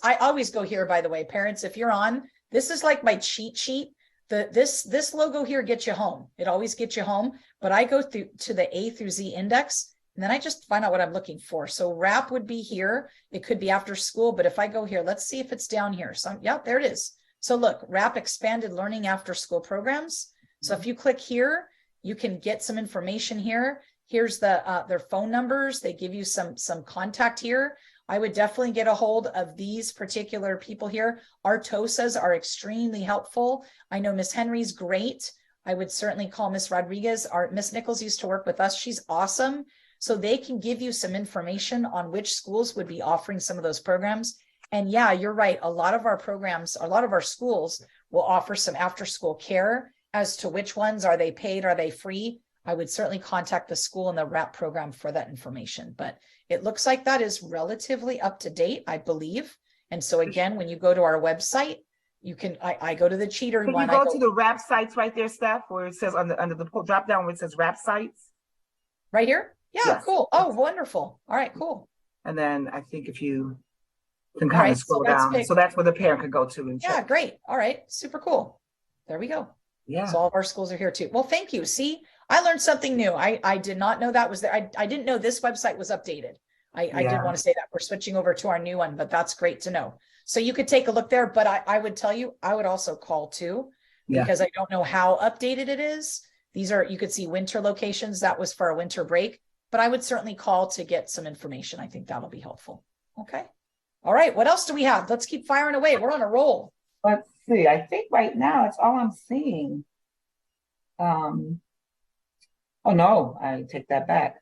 I always go here, by the way, parents, if you're on, this is like my cheat sheet. This logo here gets you home. It always gets you home, but I go through to the A through Z index, and then I just find out what I'm looking for. So RAP would be here. It could be after school, but if I go here, let's see if it's down here. So yeah, there it is. So look, RAP expanded learning after school programs. So if you click here, you can get some information here. Here's their phone numbers. They give you some contact here. I would definitely get a hold of these particular people here. Our TOSAs are extremely helpful. I know Miss Henry's great. I would certainly call Miss Rodriguez. Miss Nichols used to work with us. She's awesome. So they can give you some information on which schools would be offering some of those programs. And yeah, you're right. A lot of our programs, a lot of our schools will offer some after school care. As to which ones, are they paid, are they free? I would certainly contact the school and the RAP program for that information, but it looks like that is relatively up to date, I believe. And so again, when you go to our website, you can, I go to the cheater one. You go to the RAP sites right there, Steph, where it says under the drop down where it says RAP sites. Right here? Yeah, yes. Cool. Oh, wonderful. All right, cool. And then I think if you can kind of scroll down. So that's where the parent could go to and check. Yeah, great. All right, super cool. There we go. Yeah. So all of our schools are here too. Well, thank you. See, I learned something new. I did not know that was there. I didn't know this website was updated. I did want to say that we're switching over to our new one, but that's great to know. So you could take a look there, but I would tell you, I would also call too, because I don't know how updated it is. These are, you could see winter locations. That was for a winter break, but I would certainly call to get some information. I think that'll be helpful. Okay. All right. What else do we have? Let's keep firing away. We're on a roll. Let's see. I think right now it's all I'm seeing. Oh no, I take that back.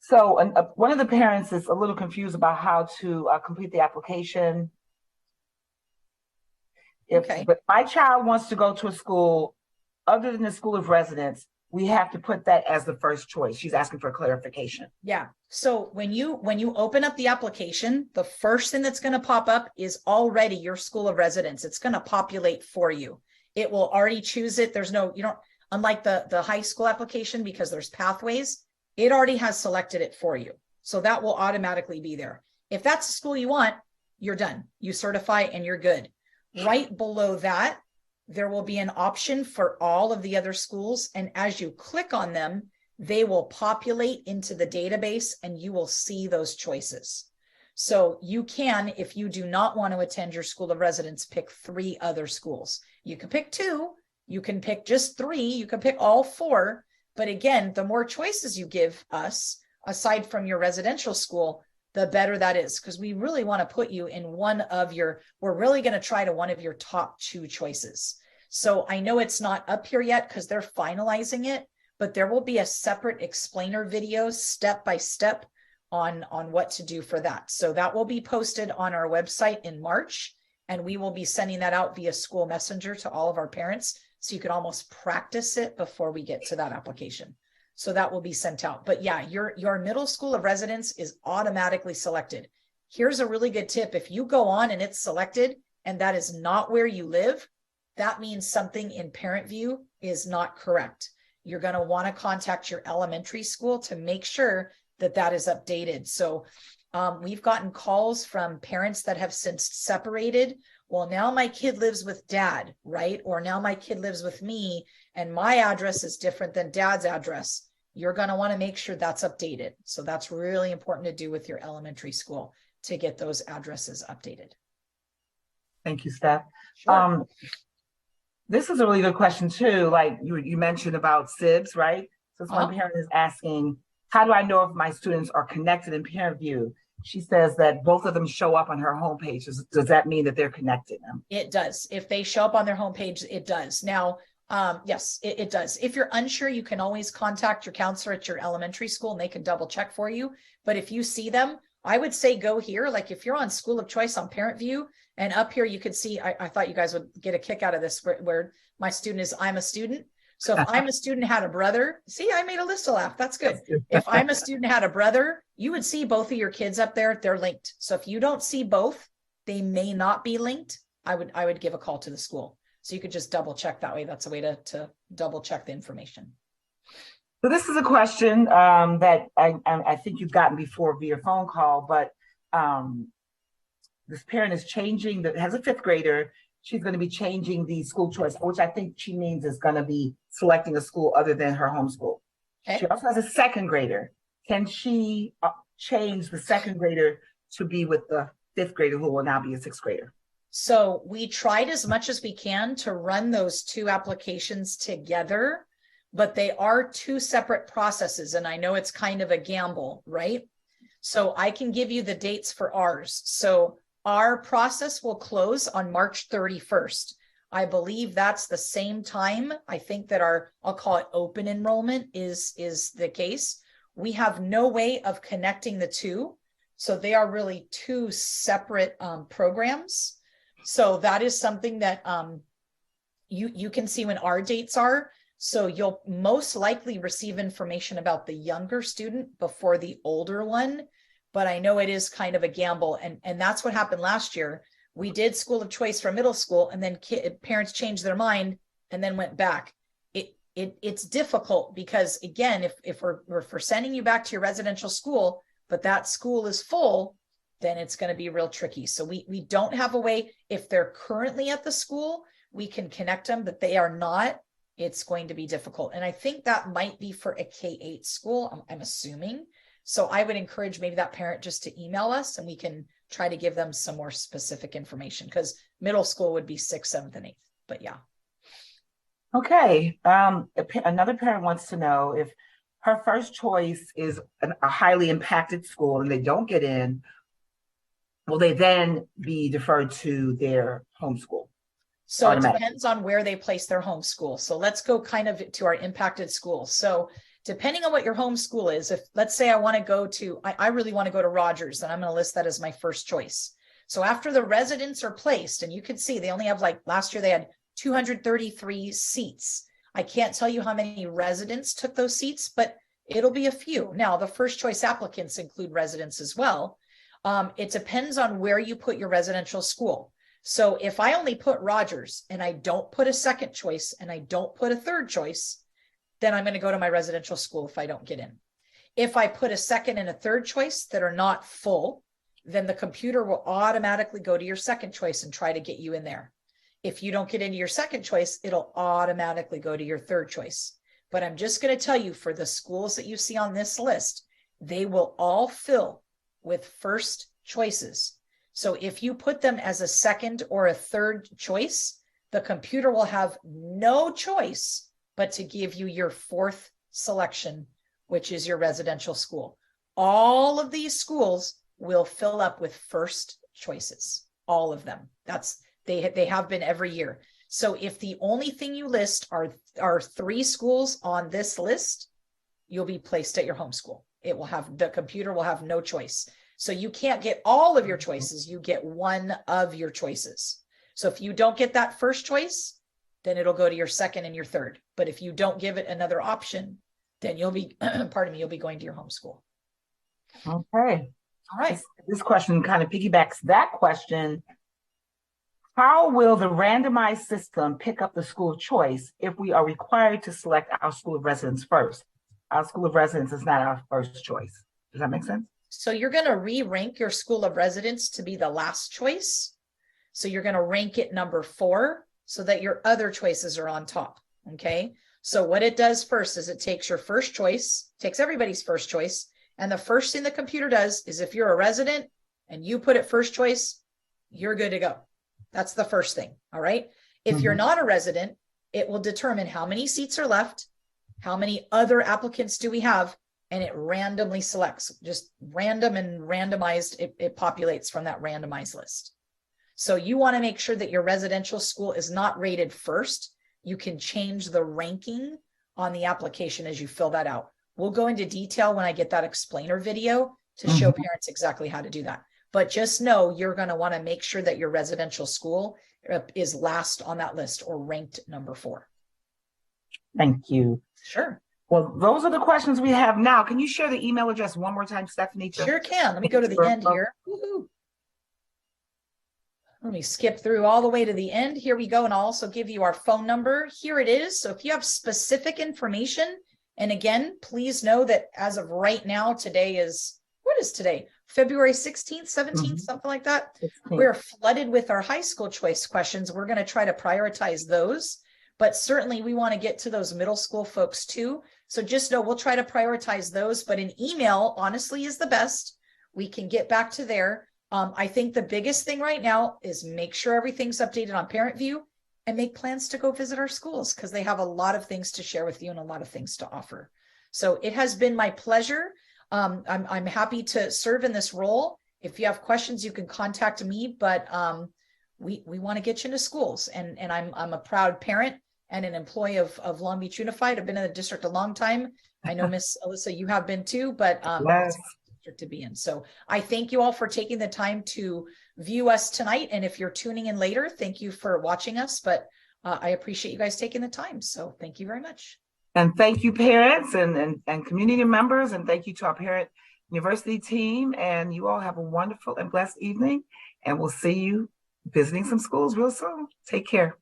So one of the parents is a little confused about how to complete the application. But my child wants to go to a school other than the school of residence, we have to put that as the first choice. She's asking for clarification. Yeah. So when you open up the application, the first thing that's going to pop up is already your school of residence. It's going to populate for you. It will already choose it. There's no, you don't, unlike the high school application, because there's pathways, it already has selected it for you. So that will automatically be there. If that's the school you want, you're done. You certify and you're good. Right below that, there will be an option for all of the other schools. And as you click on them, they will populate into the database and you will see those choices. So you can, if you do not want to attend your school of residence, pick 3 other schools. You can pick 2, you can pick just 3, you can pick all 4. But again, the more choices you give us, aside from your residential school, the better that is, because we really want to put you in one of your, we're really going to try to one of your top 2 choices. So I know it's not up here yet because they're finalizing it, but there will be a separate explainer video step by step on what to do for that. So that will be posted on our website in March, and we will be sending that out via school messenger to all of our parents. So you can almost practice it before we get to that application. So that will be sent out. But yeah, your middle school of residence is automatically selected. Here's a really good tip. If you go on and it's selected and that is not where you live, that means something in parent view is not correct. You're going to want to contact your elementary school to make sure that that is updated. So we've gotten calls from parents that have since separated. Well, now my kid lives with dad, right? Or now my kid lives with me and my address is different than dad's address. You're going to want to make sure that's updated. So that's really important to do with your elementary school to get those addresses updated. Thank you, Steph. Sure. This is a really good question too. Like you mentioned about SIBs, right? So one parent is asking, how do I know if my students are connected in parent view? She says that both of them show up on her homepage. Does that mean that they're connected? It does. If they show up on their homepage, it does. Now, yes, it does. If you're unsure, you can always contact your counselor at your elementary school and they can double check for you. But if you see them, I would say go here. Like if you're on School of Choice on Parent View and up here, you could see, I thought you guys would get a kick out of this where my student is, I'm a student. So if I'm a student had a brother, see, I made Alyssa laugh. That's good. If I'm a student had a brother, you would see both of your kids up there. They're linked. So if you don't see both, they may not be linked. I would give a call to the school. So you could just double check that way. That's a way to double check the information. So this is a question that I think you've gotten before via phone call, but this parent is changing, has a 5th grader. She's going to be changing the school choice, which I think she means is going to be selecting a school other than her home school. Okay. She also has a 2nd grader. Can she change the 2nd grader to be with the 5th grader who will now be a 6th grader? So we tried as much as we can to run those 2 applications together, but they are 2 separate processes. And I know it's kind of a gamble, right? So I can give you the dates for ours. So our process will close on March 31st. I believe that's the same time. I think that I'll call it open enrollment is the case. We have no way of connecting the 2. So they are really 2 separate programs. So that is something that you can see when our dates are. So you'll most likely receive information about the younger student before the older one. But I know it is kind of a gamble. And that's what happened last year. We did School of Choice for middle school, and then parents changed their mind and then went back. It's difficult because, again, if we're sending you back to your residential school, but that school is full, then it's going to be real tricky. So we don't have a way. If they're currently at the school, we can connect them, but they are not. It's going to be difficult. And I think that might be for a K-8 school, I'm assuming. So I would encourage maybe that parent just to email us and we can try to give them some more specific information, because middle school would be 6th, 7th, and 8th. But yeah. Okay. Another parent wants to know if her first choice is a highly impacted school and they don't get in, will they then be deferred to their homeschool So it automatically? depends on where they place their homeschool. So let's go kind of to our impacted schools. So depending on what your homeschool is, if let's say I want to go to, I really want to go to Rogers, then I'm going to list that as my first choice. So after the residents are placed, and you can see they only have, like last year they had 233 seats. I can't tell you how many residents took those seats, but it'll be a few. Now, the first choice applicants include residents as well. It depends on where you put your residential school. So if I only put Rogers and I don't put a second choice and I don't put a third choice, then I'm going to go to my residential school if I don't get in. If I put a second and a third choice that are not full, then the computer will automatically go to your second choice and try to get you in there. If you don't get into your second choice, it'll automatically go to your third choice. But I'm just going to tell you, for the schools that you see on this list, they will all fill with first choices. So if you put them as a second or a third choice, the computer will have no choice but to give you your fourth selection, which is your residential school. All of these schools will fill up with first choices, all of them. They have been every year. So if the only thing you list are 3 schools on this list, you'll be placed at your homeschool. The computer will have no choice. So you can't get all of your choices, you get one of your choices. So if you don't get that first choice, then it'll go to your second and your third. But if you don't give it another option, then you'll be, pardon me, you'll be going to your homeschool. Okay. All right. This question kind of piggybacks that question. How will the randomized system pick up the school of choice if we are required to select our school of residence first? Our school of residence is not our first choice. Does that make sense? So you're going to re-rank your school of residence to be the last choice. So you're going to rank it number 4 so that your other choices are on top. Okay. So what it does first is it takes your first choice, takes everybody's first choice. And the first thing the computer does is, if you're a resident and you put it first choice, you're good to go. That's the first thing. All right. If you're not a resident, it will determine how many seats are left, how many other applicants do we have, and it randomly selects, just random and randomized. It populates from that randomized list. So you want to make sure that your residential school is not rated first. You can change the ranking on the application as you fill that out. We'll go into detail when I get that explainer video to show parents exactly how to do that. But just know you're going to want to make sure that your residential school is last on that list or ranked number 4. Thank you. Sure. Well, those are the questions we have now. Can you share the email address one more time, Stephanie? Sure can. Let me go to the end here. Woo-hoo. Let me skip through all the way to the end. Here we go. And I'll also give you our phone number. Here it is. So if you have specific information, and again, please know that as of right now, today is, what is today? February 16th, 17th, something like that. 16th. We're flooded with our high school choice questions. We're going to try to prioritize those, but certainly we want to get to those middle school folks too. So just know we'll try to prioritize those, but an email honestly is the best. We can get back to there. I think the biggest thing right now is make sure everything's updated on Parent View and make plans to go visit our schools, because they have a lot of things to share with you and a lot of things to offer. So it has been my pleasure. I'm happy to serve in this role. If you have questions, you can contact me, but we want to get you into schools, and I'm a proud parent and an employee of Long Beach Unified. I've been in the district a long time. I know Miss Alyssa, you have been too, but yes. It's a district to be in. So I thank you all for taking the time to view us tonight. And if you're tuning in later, thank you for watching us, but I appreciate you guys taking the time. So thank you very much. And thank you, parents and community members, and thank you to our parent university team. And you all have a wonderful and blessed evening, and we'll see you visiting some schools real soon. Take care.